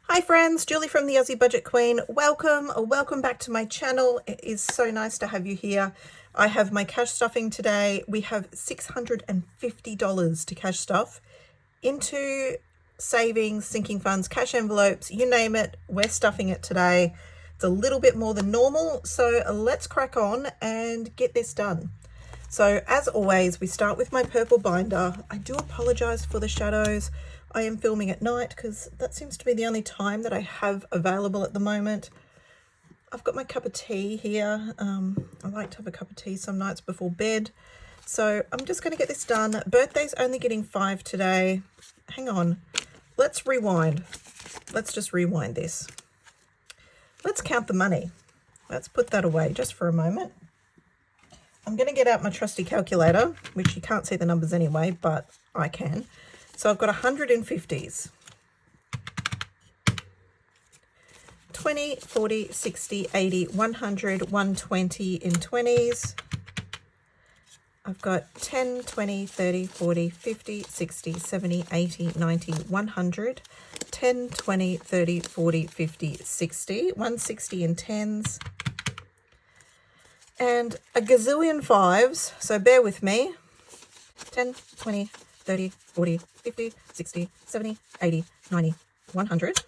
Hi friends, Julie from the Aussie Budget Queen. Welcome back to my channel. It is so nice to have you here. I have my cash stuffing today. We have $650 to cash stuff into savings, sinking funds, cash envelopes, you name it, we're stuffing it today. It's a little bit more than normal, so let's crack on and get this done. So as always, we start with my purple binder. I do apologize for the shadows. I am filming at night because that seems to be the only time that I have available at the moment. I've got my cup of tea here. I like to have a cup of tea some nights before bed. So I'm just going to get this done. Birthday's only getting 5 today. Hang on. Let's rewind. Let's just rewind this. Let's count the money. Let's put that away just for a moment. I'm going to get out my trusty calculator, which you can't see the numbers anyway, but I can. So I've got 150s. 20, 40, 60, 80, 100, 120 in 20s. I've got 10, 20, 30, 40, 50, 60, 70, 80, 90, 100. 10, 20, 30, 40, 50, 60. 160 in 10s. And a gazillion 5s, so bear with me. 10, 20, 30, 40, 50, 60, 70, 80, 90, 100.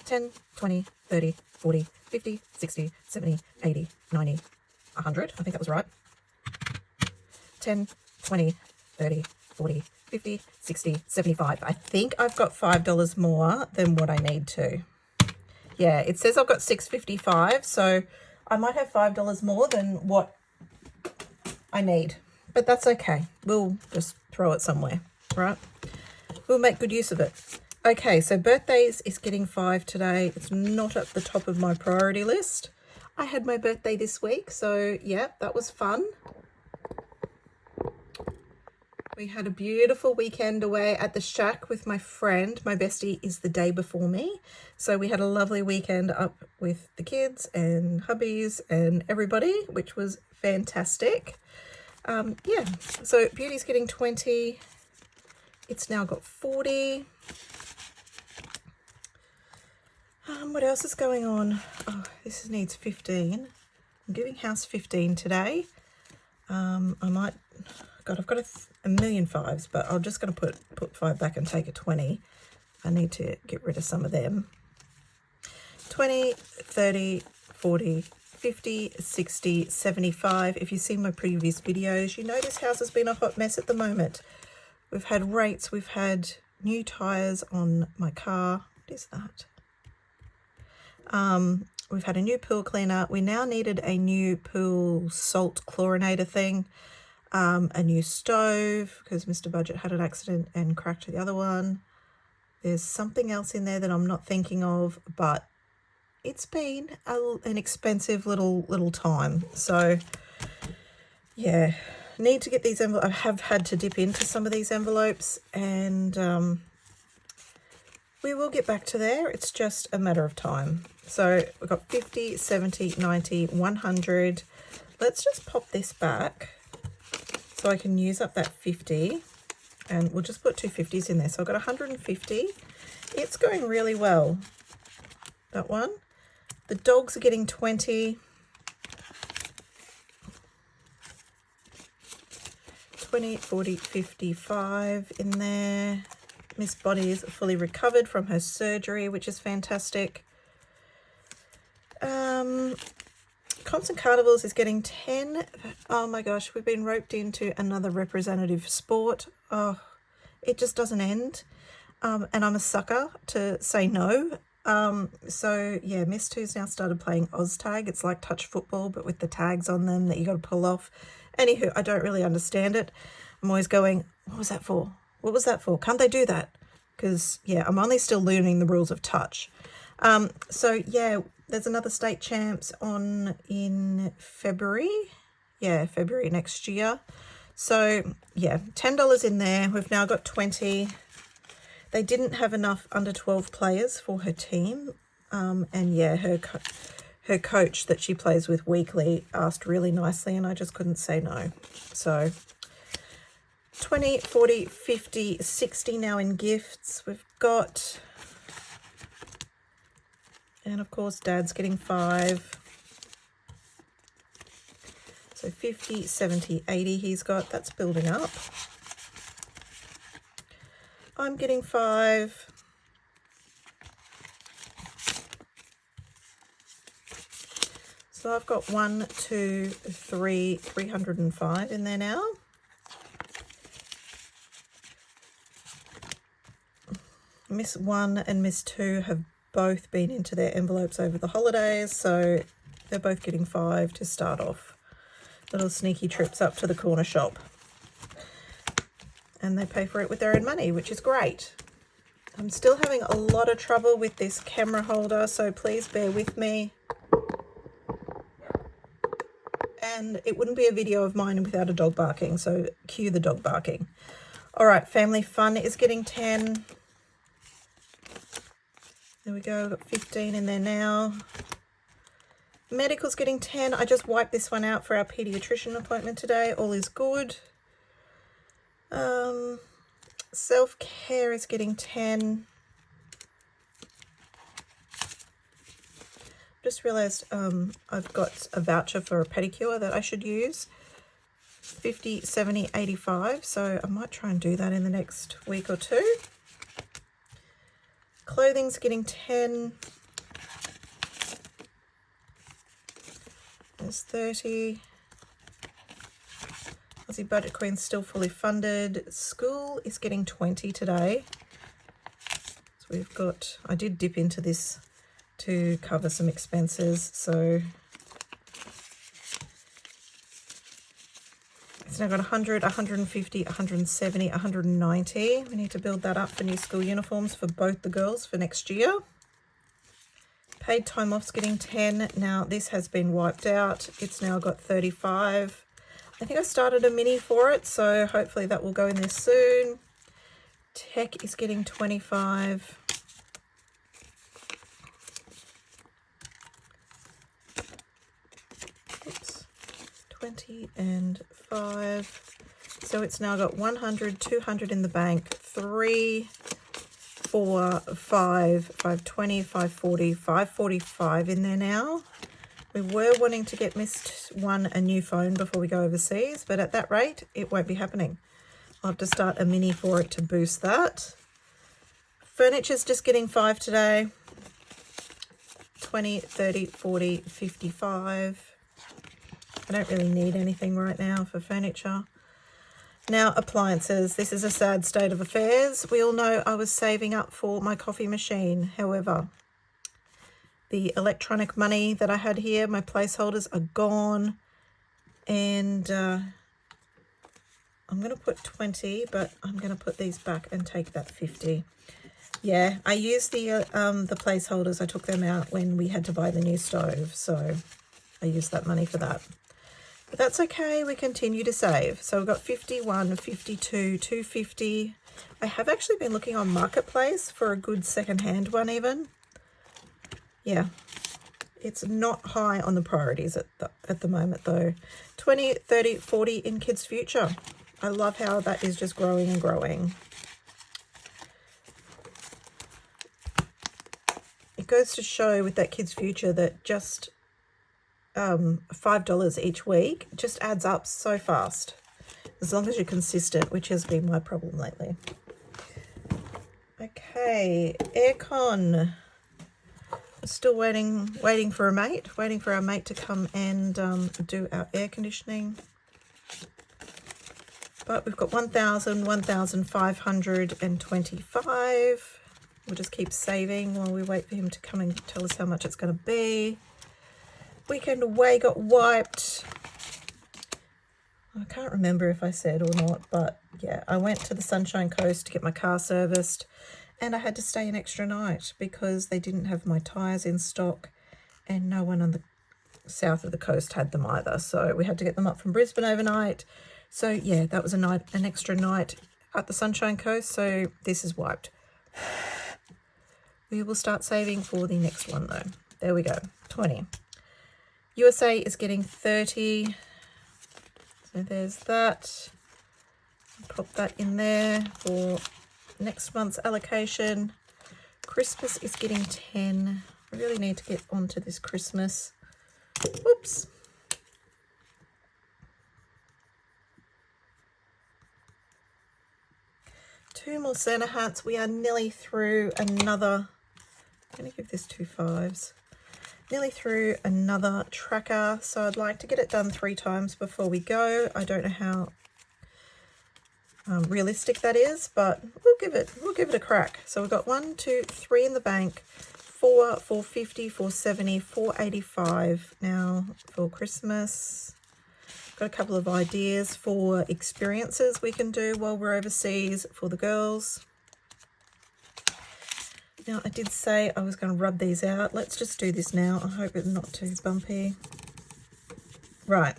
10, 20, 30, 40, 50, 60, 70, 80, 90, 100. I think that was right. 10, 20, 30, 40, 50, 60, 75. I think I've got $5 more than what I need to. Yeah, it says I've got $6.55, so I might have $5 more than what I need. But that's okay. We'll just throw it somewhere, right? We'll make good use of it. Okay, so birthdays is getting 5 today. It's not at the top of my priority list. I had my birthday this week, so yeah, that was fun. We had a beautiful weekend away at the shack with my friend. My bestie is the day before me. So we had a lovely weekend up with the kids and hubbies and everybody, which was fantastic. Yeah, so Beauty's getting 20. It's now got 40. What else is going on? Oh, this needs 15. I'm giving house 15 today. I might, God, I've got a million 5s, but I'm just going to put 5 back and take a 20. I need to get rid of some of them. 20, 30, 40, 50, 60, 75. If you've seen my previous videos, you know this house has been a hot mess at the moment. We've had rates, we've had new tyres on my car. What is that? We've had a new pool cleaner. We now needed a new pool salt chlorinator thing. A new stove, because Mr. Budget had an accident and cracked the other one. There's something else in there that I'm not thinking of, but it's been an expensive little time. So yeah, need to get these envelopes. I have had to dip into some of these envelopes, and we will get back to there. It's just a matter of time. So we've got 50, 70, 90, 100. Let's just pop this back so I can use up that 50, and we'll just put 2 50s in there. So I've got 150. It's going really well, that one. The dogs are getting 20. 20, 40, 55 in there. Miss Bonnie is fully recovered from her surgery, which is fantastic. Constant Carnivals is getting 10. Oh my gosh, we've been roped into another representative sport. Oh, it just doesn't end. And I'm a sucker to say no. So yeah, Miss Two's now started playing OzTag. It's like touch football, but with the tags on them that you got to pull off. Anywho, I don't really understand it. I'm always going, what was that for? What was that for? Can't they do that? Because yeah, I'm only still learning the rules of touch. So yeah, there's another state champs on in February. Yeah, February next year. So yeah, $10 in there. We've now got 20. They didn't have enough under 12 players for her team. And yeah, her coach that she plays with weekly asked really nicely, and I just couldn't say no. So 20, 40, 50, 60 now in gifts. We've got And of course, Dad's getting 5. So 50, 70, 80 he's got. That's building up. I'm getting 5. So I've got 1, 2, 3, 305 in there now. Miss 1 and Miss 2 have both been into their envelopes over the holidays, so they're both getting 5 to start off. Little sneaky trips up to the corner shop. And they pay for it with their own money, which is great. I'm still having a lot of trouble with this camera holder, so please bear with me. And it wouldn't be a video of mine without a dog barking, so cue the dog barking. All right, Family Fun is getting 10. There we go, got 15 in there now. Medical's getting 10. I just wiped this one out for our pediatrician appointment today. All is good. Self-care is getting 10. Just realized I've got a voucher for a pedicure that I should use. 50, 70, 85. So I might try and do that in the next week or two. Clothing's getting 10. There's 30. Aussie Budget Queen's still fully funded. School is getting 20 today. So we've got, I did dip into this to cover some expenses, so it's now got 100, 150, 170, 190. We need to build that up for new school uniforms for both the girls for next year. Paid time off's getting 10. Now this has been wiped out. It's now got 35. I think I started a mini for it, so hopefully that will go in there soon. Tech is getting 25. Oops. 20 and 5. So it's now got 100, 200 in the bank, 3, 4, 5, 520, 540, 545 in there now. We were wanting to get Miss 1 a new phone before we go overseas, but at that rate, it won't be happening. I'll have to start a mini for it to boost that. Furniture's just getting 5 today. 20, 30, 40, 55. I don't really need anything right now for furniture. Now, appliances. This is a sad state of affairs. We all know I was saving up for my coffee machine. However, the electronic money that I had here, my placeholders are gone. And I'm going to put 20, but I'm going to put these back and take that 50. Yeah, I used the placeholders. I took them out when we had to buy the new stove. So I used that money for that. But that's okay, we continue to save. So we've got 51, 52, 250. I have actually been looking on Marketplace for a good second-hand one even. Yeah, it's not high on the priorities at the moment though. 20, 30, 40 in Kids Future. I love how that is just growing and growing. It goes to show with that Kids Future that just $5 each week just adds up so fast, as long as you're consistent, which has been my problem lately. Okay, aircon. Still waiting for a mate, waiting for our mate to come and do our air conditioning. But we've got 1,000, 1,525. We'll just keep saving while we wait for him to come and tell us how much it's going to be. Weekend away got wiped. I can't remember if I said or not, but yeah, I went to the Sunshine Coast to get my car serviced, and I had to stay an extra night because they didn't have my tyres in stock, and no one on the south of the coast had them either. So we had to get them up from Brisbane overnight. So yeah, that was an extra night at the Sunshine Coast. So this is wiped. We will start saving for the next one though. There we go, 20. USA is getting 30. So there's that. Pop that in there for next month's allocation. Christmas is getting 10. I really need to get onto this Christmas. Whoops. Two more Santa hats. We are nearly through another. I'm going to give this 2 5s. Nearly through another tracker. So I'd like to get it done 3 times before we go. I don't know how realistic that is, but we'll give it a crack. So we've got 1, 2, 3 in the bank. 4, 450, 470, 485 now for Christmas. Got a couple of ideas for experiences we can do while we're overseas for the girls. Now, I did say I was going to rub these out. Let's just do this now. I hope it's not too bumpy. Right.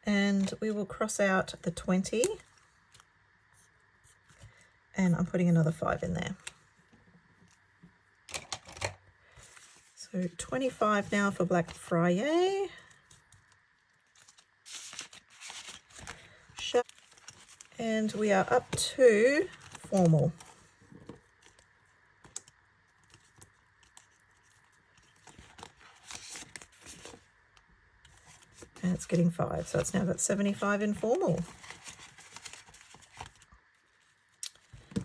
And we will cross out the 20. And I'm putting another 5 in there. So 25 now for Black Friday. And we are up to formal. And it's getting 5, so it's now got 75 in formal.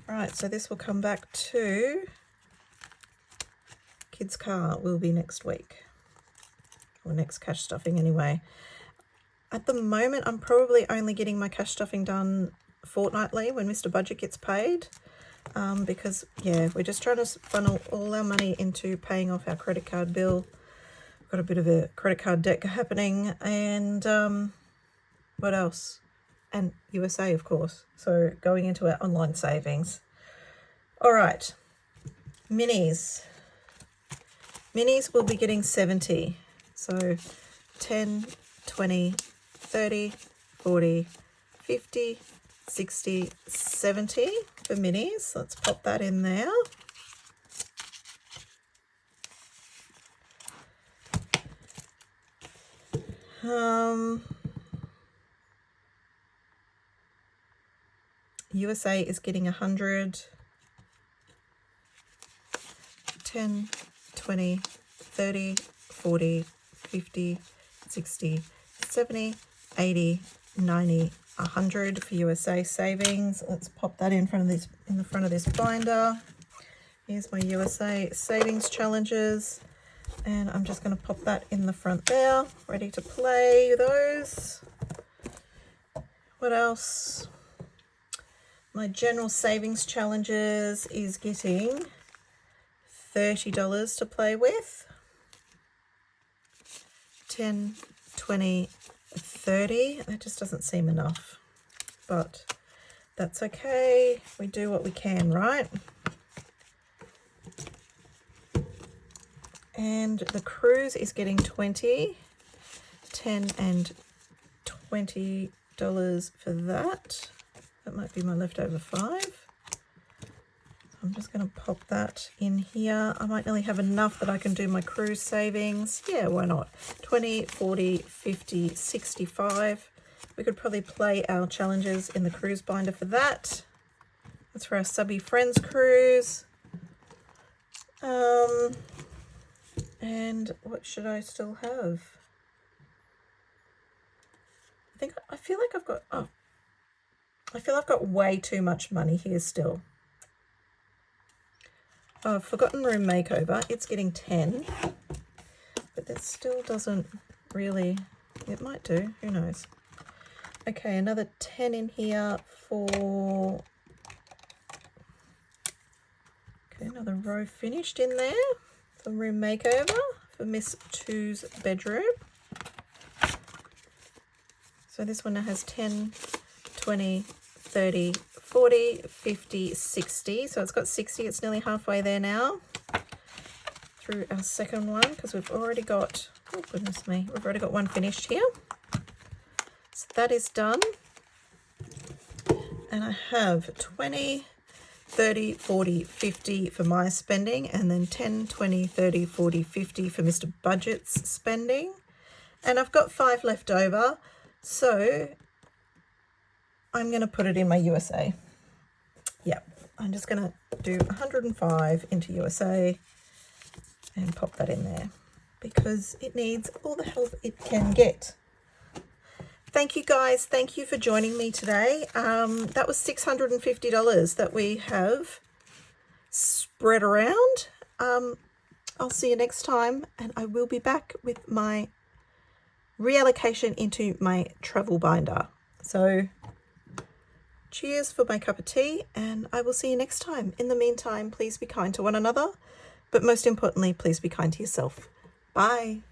Right, so this will come back to kids' car will be next week, or next cash stuffing anyway. At the moment, I'm probably only getting my cash stuffing done fortnightly when Mr. Budget gets paid, because, yeah, we're just trying to funnel all our money into paying off our credit card bill. We've got a bit of a credit card debt happening, and what else? And USA, of course. So going into our online savings. All right, minis. Minis will be getting 70. So 10, 20, 30, 40, 50, 60, 70 for minis. Let's pop that in there. USA is getting 100, 10, 20, 30, 40, 50, 60, 70, 80, 90, 100 for USA savings. Let's pop that in the front of this binder. Here's my USA savings challenges, and I'm just going to pop that in the front there, ready to play those. What else? My general savings challenges is getting $30 to play with. 10, 20, 30. That just doesn't seem enough, but that's okay. We do what we can, right? And the cruise is getting 20, 10 and $20 for that. That might be my leftover 5. I'm just going to pop that in here. I might nearly have enough that I can do my cruise savings. Yeah, why not? 20, 40, 50, 65. We could probably play our challenges in the cruise binder for that. That's for our subby friends cruise. And what should I still have? I feel like I've got, I feel I've got way too much money here still. Oh, Forgotten Room Makeover, it's getting 10, but that still doesn't really, it might do, who knows. Okay, another 10 in here for, okay, another row finished in there for Room Makeover for Miss 2's bedroom. So this one now has 10, 20, 30, 40, 50, 60. So it's got 60. It's nearly halfway there now through our second one, because we've already got, oh goodness me, we've already got one finished here. So that is done. And I have 20, 30, 40, 50 for my spending, and then 10, 20, 30, 40, 50 for Mr. Budget's spending. And I've got 5 left over. So I'm going to put it in my USA. Yeah, I'm just going to do 105 into USA. and pop that in there because it needs all the help it can get. Thank you guys. Thank you for joining me today. That was $650 that we have spread around. I'll see you next time, and I will be back with my reallocation into my travel binder. So cheers for my cup of tea, and I will see you next time. In the meantime, please be kind to one another, but most importantly, please be kind to yourself. Bye.